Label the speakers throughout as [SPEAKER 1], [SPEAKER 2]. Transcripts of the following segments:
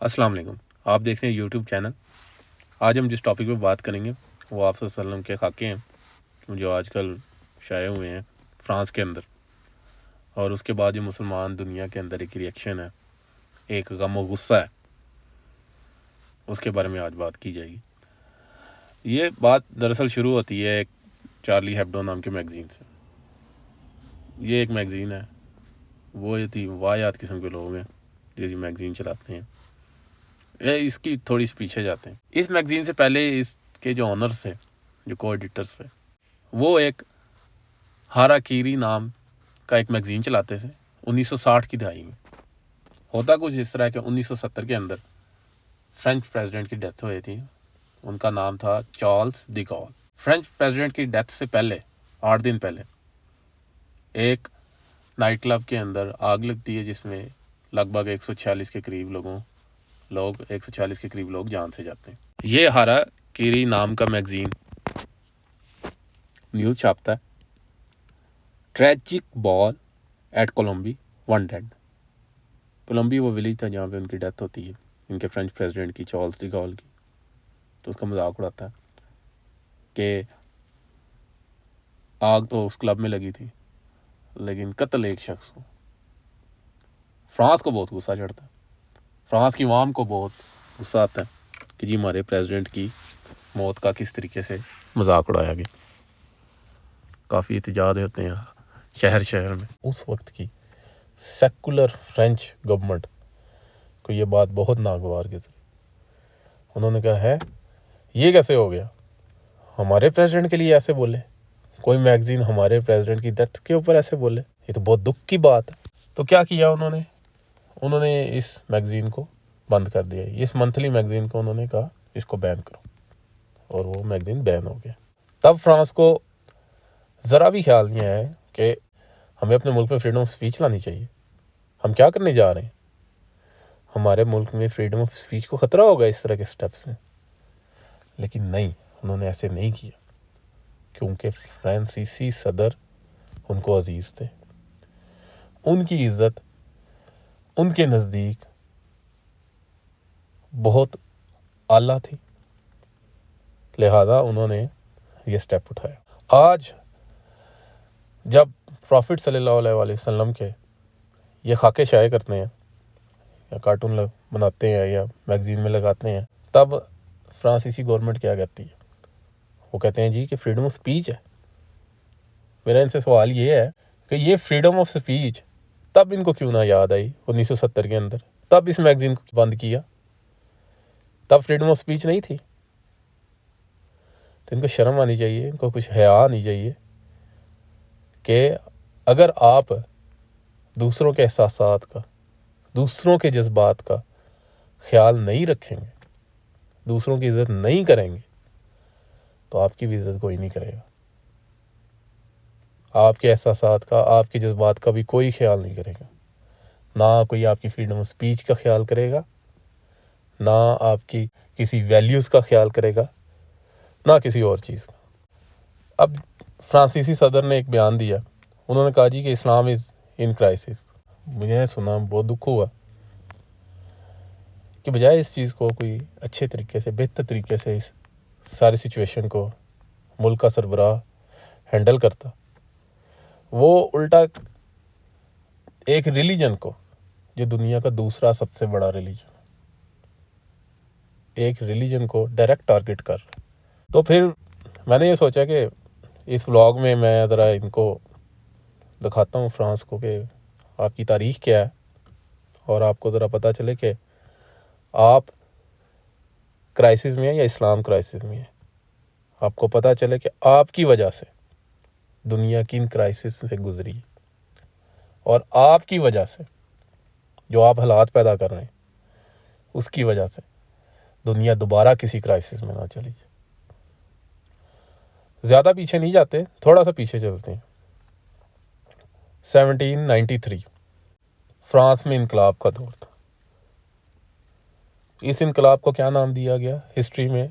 [SPEAKER 1] السلام علیکم، آپ دیکھ رہے ہیں یوٹیوب چینل۔ آج ہم جس ٹاپک پہ بات کریں گے وہ آپ صلی اللہ علیہ وسلم کے خاکے ہیں جو آج کل شائع ہوئے ہیں فرانس کے اندر، اور اس کے بعد جو مسلمان دنیا کے اندر ایک ریئیکشن ہے، ایک غم و غصہ ہے، اس کے بارے میں آج بات کی جائے گی۔ یہ بات دراصل شروع ہوتی ہے ایک چارلی ہیبڈو نام کے میگزین سے۔ یہ ایک میگزین ہے، وہ تھی واحد قسم کے لوگ ہیں جو یہ میگزین چلاتے ہیں۔ اس کی تھوڑی سی پیچھے جاتے ہیں۔ اس میگزین سے پہلے اس کے جو آنرز تھے، جو کو ایڈیٹرز تھے، وہ ایک ہارا کیری نام کا ایک میگزین چلاتے تھے 1960 کی دہائی میں۔ ہوتا کچھ اس طرح کہ 1970 کے اندر فرینچ پریزیڈنٹ کی ڈیتھ ہوئی تھی، ان کا نام تھا چارلز ڈی گول۔ فرینچ پریزیڈنٹ کی ڈیتھ سے پہلے 8 دن پہلے ایک نائٹ کلب کے اندر آگ لگتی ہے جس میں لگ بھگ 146 کے قریب لوگ جان سے جاتے ہیں۔ یہ ہارا کیری نام کا میگزین نیوز چھاپتا ہے، tragic ball at Colombey one dead. Colombey وہ ولیج تھا جہاں پہ ان کی ڈیتھ ہوتی ہے، ان کے فرینچ پریزیڈنٹ کی، چارلز ڈی گول کی۔ تو اس کا مذاق اڑاتا ہے کہ آگ تو اس کلب میں لگی تھی لیکن قتل ایک شخص کو۔ فرانس کو بہت غصہ چڑھتا ہے، فرانس کی عوام کو بہت غصہ آتا ہے کہ جی ہمارے پریزیڈنٹ کی موت کا کس طریقے سے مذاق اڑایا گیا۔ کافی احتجاج ہوتے ہیں شہر میں۔ اس وقت کی سیکولر فرینچ گورنمنٹ کو یہ بات بہت ناگوار گزری۔ انہوں نے کہا ہے یہ کیسے ہو گیا، ہمارے پریزیڈنٹ کے لیے ایسے بولے، کوئی میگزین ہمارے پریزیڈنٹ کی ڈیتھ کے اوپر ایسے بولے، یہ تو بہت دکھ کی بات ہے۔ تو کیا کیا انہوں نے اس میگزین کو بند کر دیا۔ اس منتھلی میگزین کو انہوں نے کہا اس کو بین کرو، اور وہ میگزین بین ہو گیا۔ تب فرانس کو ذرا بھی خیال نہیں آیا کہ ہمیں اپنے ملک میں فریڈم آف سپیچ لانی چاہیے۔ ہم کیا کرنے جا رہے ہیں، ہمارے ملک میں فریڈم آف سپیچ کو خطرہ ہوگا اس طرح کے سٹیپ سے۔ لیکن نہیں، انہوں نے ایسے نہیں کیا، کیونکہ فرانسیسی صدر ان کو عزیز تھے، ان کی عزت ان کے نزدیک بہت اعلیٰ تھی، لہذا انہوں نے یہ سٹیپ اٹھایا۔ آج جب پروفٹ صلی اللہ علیہ وسلم کے یہ خاکے شائع کرتے ہیں یا کارٹون بناتے ہیں یا میگزین میں لگاتے ہیں، تب فرانسیسی گورنمنٹ کیا کہتی ہے؟ وہ کہتے ہیں جی کہ فریڈم آف سپیچ ہے۔ میرا ان سے سوال یہ ہے کہ یہ فریڈم آف سپیچ تب ان کو کیوں نہ یاد آئی 1970 کے اندر، تب اس میگزین کو بند کیا؟ تب فریڈم آف سپیچ نہیں تھی؟ تو ان کو شرم آنی چاہیے، ان کو کچھ حیا آنی چاہیے کہ اگر آپ دوسروں کے احساسات کا، دوسروں کے جذبات کا خیال نہیں رکھیں گے، دوسروں کی عزت نہیں کریں گے، تو آپ کی بھی عزت کوئی نہیں کرے گا۔ آپ کے احساسات کا، آپ کے جذبات کا بھی کوئی خیال نہیں کرے گا۔ نہ کوئی آپ کی فریڈم آف سپیچ کا خیال کرے گا، نہ آپ کی کسی ویلیوز کا خیال کرے گا، نہ کسی اور چیز کا۔ اب فرانسیسی صدر نے ایک بیان دیا، انہوں نے کہا جی کہ اسلام از ان کرائسس۔ مجھے سنا بہت دکھ ہوا کہ بجائے اس چیز کو کوئی اچھے طریقے سے، بہتر طریقے سے اس ساری سچویشن کو ملک کا سربراہ ہینڈل کرتا، وہ الٹا ایک ریلیجن کو، جو دنیا کا دوسرا سب سے بڑا ریلیجن، ایک ریلیجن کو ڈائریکٹ ٹارگٹ کر رہا۔ تو پھر میں نے یہ سوچا کہ اس ولاگ میں میں ذرا ان کو دکھاتا ہوں، فرانس کو، کہ آپ کی تاریخ کیا ہے، اور آپ کو ذرا پتہ چلے کہ آپ کرائسس میں ہیں یا اسلام کرائسس میں ہے۔ آپ کو پتہ چلے کہ آپ کی وجہ سے دنیا کن کرائسس سے گزری ہے، اور آپ کی وجہ سے جو آپ حالات پیدا کر رہے ہیں، اس کی وجہ سے دنیا دوبارہ کسی کرائسس میں نہ چلی جائے۔ زیادہ پیچھے نہیں جاتے، تھوڑا سا پیچھے چلتے ہیں۔ 1793 فرانس میں انقلاب کا دور تھا۔ اس انقلاب کو کیا نام دیا گیا ہسٹری میں؟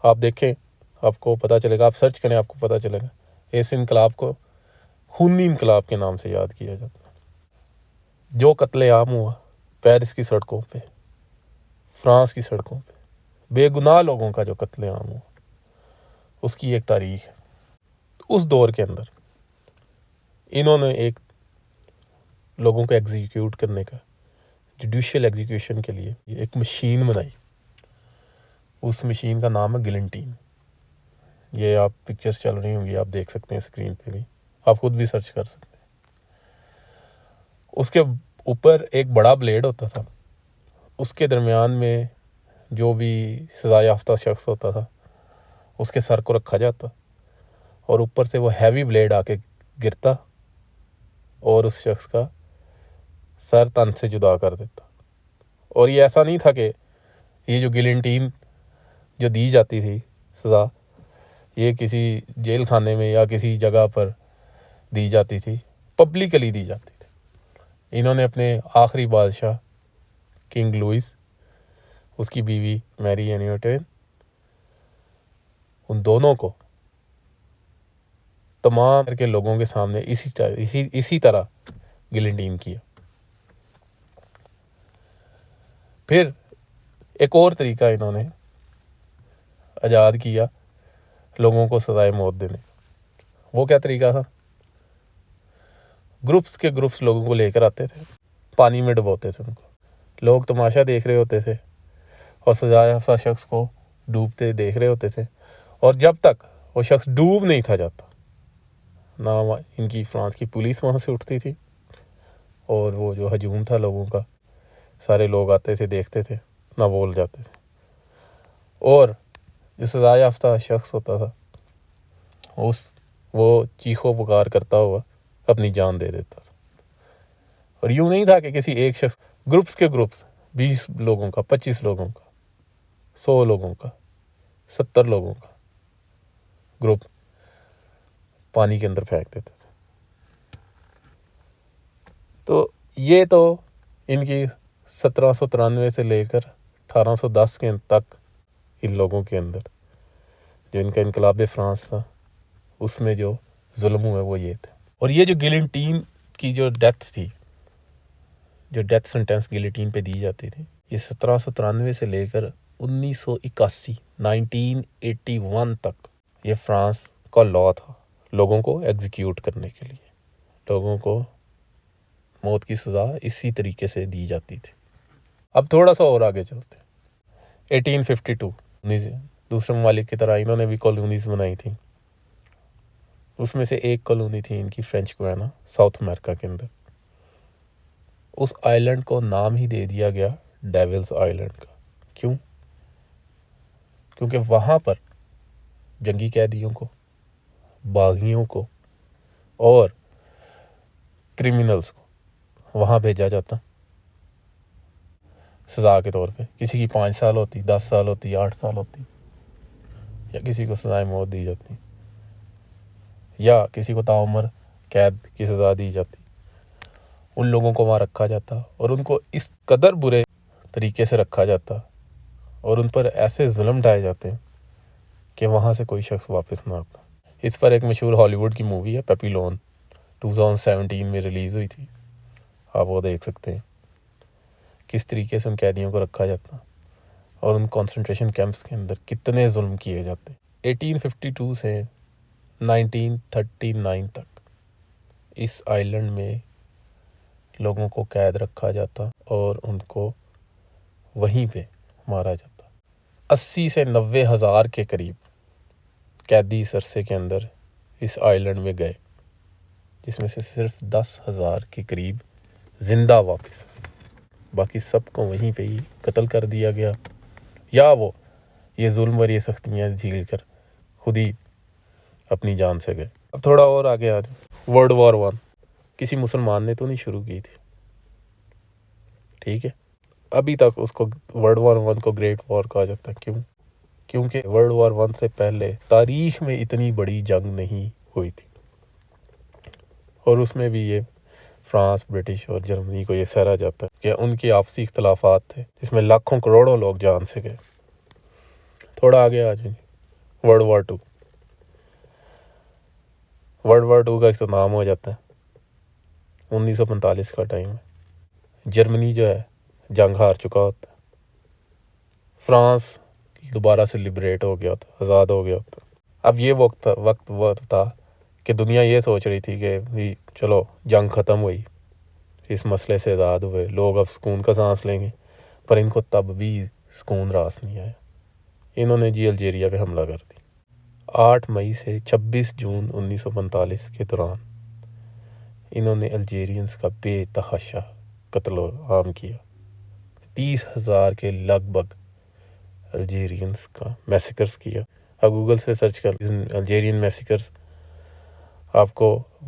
[SPEAKER 1] آپ دیکھیں، آپ کو پتہ چلے گا، آپ سرچ کریں، آپ کو پتہ چلے گا۔ اس انقلاب کو خونی انقلاب کے نام سے یاد کیا جاتا ہے۔ جو قتل عام ہوا پیرس کی سڑکوں پہ، فرانس کی سڑکوں پہ بے گناہ لوگوں کا جو قتل عام ہوا، اس کی ایک تاریخ ہے۔ اس دور کے اندر انہوں نے ایک لوگوں کو ایگزیکیوٹ کرنے کا، جوڈیشل ایگزیکیوشن کے لیے ایک مشین بنائی۔ اس مشین کا نام ہے گلنٹین۔ یہ آپ پکچرز چل رہی ہوں گی، آپ دیکھ سکتے ہیں اسکرین پہ بھی، آپ خود بھی سرچ کر سکتے ہیں۔ اس کے اوپر ایک بڑا بلیڈ ہوتا تھا، اس کے درمیان میں جو بھی سزا یافتہ شخص ہوتا تھا اس کے سر کو رکھا جاتا، اور اوپر سے وہ ہیوی بلیڈ آ کے گرتا اور اس شخص کا سر تن سے جدا کر دیتا۔ اور یہ ایسا نہیں تھا کہ یہ جو گلنٹین جو دی جاتی تھی سزا، یہ کسی جیل خانے میں یا کسی جگہ پر دی جاتی تھی، پبلکلی دی جاتی تھی۔ انہوں نے اپنے آخری بادشاہ کنگ لوئس، اس کی بیوی میری اینیوٹین، ان دونوں کو تمام کے لوگوں کے سامنے اسی طرح گلنٹین کیا۔ پھر ایک اور طریقہ انہوں نے ایجاد کیا لوگوں کو سزائے موت دینے کا۔ وہ کیا طریقہ تھا؟ گروپس کے گروپس لوگوں کو لے کر آتے تھے، پانی میں ڈبوتے تھے ان کو، لوگ تماشا دیکھ رہے ہوتے تھے اور سزا یافتہ شخص کو ڈوبتے دیکھ رہے ہوتے تھے، اور جب تک وہ شخص ڈوب نہیں تھا جاتا، نہ ان کی فرانس کی پولیس وہاں سے اٹھتی تھی، اور وہ جو ہجوم تھا لوگوں کا، سارے لوگ آتے تھے دیکھتے تھے، نہ بول جاتے تھے، اور جو سزا یافتہ شخص ہوتا تھا وہ چیخو پکار کرتا ہوا اپنی جان دے دیتا تھا۔ اور یوں نہیں تھا کہ کسی ایک شخص، گروپس کے گروپس، 20 لوگوں کا، 25 لوگوں کا، 100 لوگوں کا، 70 لوگوں کا گروپ پانی کے اندر پھینک دیتے تھے۔ تو یہ تو ان کی 1793 سے لے کر 1810 کے تک ان لوگوں کے اندر جو ان کا انقلاب فرانس تھا، اس میں جو ظلم ہوئے وہ یہ تھے۔ اور یہ جو گلنٹین کی جو ڈیتھ تھی، جو ڈیتھ سنٹینس گلنٹین پہ دی جاتی تھی، یہ 1793 سے لے کر 1981 تک یہ فرانس کا لا تھا، لوگوں کو ایگزیکیوٹ کرنے کے لیے، لوگوں کو موت کی سزا اسی طریقے سے دی جاتی تھی۔ اب تھوڑا سا اور آگے چلتے ہیں۔ 1852 دوسرے ممالک کی طرح انہوں نے بھی کالونیز بنائی تھیں۔ اس میں سے ایک کالونی تھی ان کی فرینچ گیانا، ساؤتھ امریکہ کے اندر۔ اس آئلینڈ کو نام ہی دے دیا گیا ڈیولز آئلینڈ کا۔ کیوں؟ کیونکہ وہاں پر جنگی قیدیوں کو، باغیوں کو اور کرمنلز کو وہاں بھیجا جاتا سزا کے طور پہ۔ کسی کی 5 سال ہوتی، 10 سال ہوتی، 8 سال ہوتی، یا کسی کو سزائے موت دی جاتی، یا کسی کو تعمر قید کی سزا دی جاتی۔ ان لوگوں کو وہاں رکھا جاتا اور ان کو اس قدر برے طریقے سے رکھا جاتا اور ان پر ایسے ظلم ڈھائے جاتے کہ وہاں سے کوئی شخص واپس نہ آتا۔ اس پر ایک مشہور ہالی ووڈ کی مووی ہے پیپیلون، 2017 میں ریلیز ہوئی تھی، آپ وہ دیکھ سکتے ہیں، کس طریقے سے ان قیدیوں کو رکھا جاتا اور ان کنسنٹریشن کیمپس کے اندر کتنے ظلم کیے جاتے۔ 1852 سے 1939 تک اس آئلینڈ میں لوگوں کو قید رکھا جاتا اور ان کو وہیں پہ مارا جاتا۔ 80 سے 90 ہزار کے قریب قیدی اس عرصے کے اندر اس آئلینڈ میں گئے، جس میں سے صرف 10,000 کے قریب زندہ واپس، باقی سب کو وہیں پہ ہی قتل کر دیا گیا، یا وہ یہ ظلم اور یہ سختیاں جھیل کر خود ہی اپنی جان سے گئے۔ اب تھوڑا اور آگے آ جائیں۔ ورلڈ وار 1 کسی مسلمان نے تو نہیں شروع کی تھی، ٹھیک ہے؟ ابھی تک اس کو ورلڈ وار 1 کو گریٹ وار کہا جاتا ہے۔ کیوں؟ کیونکہ ورلڈ وار 1 سے پہلے تاریخ میں اتنی بڑی جنگ نہیں ہوئی تھی، اور اس میں بھی یہ فرانس، برٹش اور جرمنی کو یہ سہرا جاتا ہے کہ ان کے آپسی اختلافات تھے جس میں لاکھوں کروڑوں لوگ جان سے گئے۔ تھوڑا آگے آ جائیں۔ ورلڈ وار 2 ورلڈ وار 2 کا اختتام ہو جاتا ہے 1945 کا ٹائم ہے۔ جرمنی جو ہے جنگ ہار چکا ہوتا ہے، فرانس دوبارہ سے لبریٹ ہو گیا تھا، آزاد ہو گیا تھا. اب یہ وقت تھا کہ دنیا یہ سوچ رہی تھی کہ بھی چلو جنگ ختم ہوئی، اس مسئلے سے آزاد ہوئے، لوگ اب سکون کا سانس لیں گے. پر ان کو تب بھی سکون راس نہیں آیا. انہوں نے الجیریا پہ حملہ کر دی. 8 مئی سے 26 جون 1945 کے دوران انہوں نے الجیرینز کا بے تحاشا قتل عام کیا. 30,000 کے لگ بھگ الجیرینز کا میسیکرز کیا. آپ گوگل سے سرچ کر الجیرین میسیکرز، آپ کو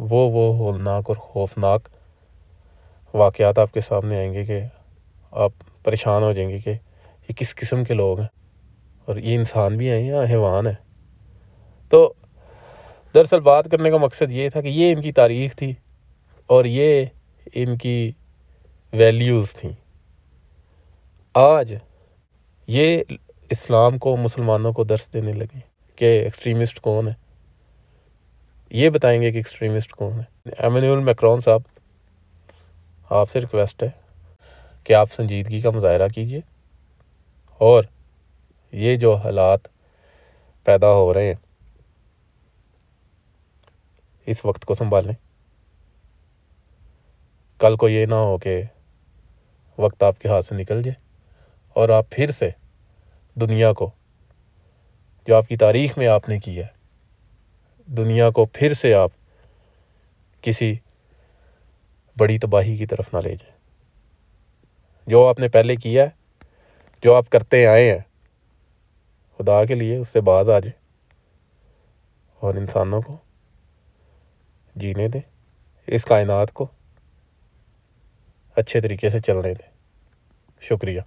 [SPEAKER 1] وہ ہولناک اور خوفناک واقعات آپ کے سامنے آئیں گے کہ آپ پریشان ہو جائیں گے کہ یہ کس قسم کے لوگ ہیں، اور یہ انسان بھی ہیں یا حیوان ہیں. تو دراصل بات کرنے کا مقصد یہ تھا کہ یہ ان کی تاریخ تھی اور یہ ان کی ویلیوز تھیں. آج یہ اسلام کو، مسلمانوں کو درس دینے لگے کہ ایکسٹریمسٹ کون ہے. یہ بتائیں گے کہ ایکسٹریمسٹ کون ہے. ایمینوئل میکرون صاحب، آپ سے ریکویسٹ ہے کہ آپ سنجیدگی کا مظاہرہ کیجیے اور یہ جو حالات پیدا ہو رہے ہیں اس وقت کو سنبھالیں. کل کو یہ نہ ہو کہ وقت آپ کے ہاتھ سے نکل جائے اور آپ پھر سے دنیا کو، جو آپ کی تاریخ میں آپ نے کیا ہے، دنیا کو پھر سے آپ کسی بڑی تباہی کی طرف نہ لے جائیں. جو آپ نے پہلے کیا ہے، جو آپ کرتے آئے ہیں، خدا کے لیے اس سے باز آ جائیں اور انسانوں کو جینے دیں، اس کائنات کو اچھے طریقے سے چلنے دیں. شکریہ.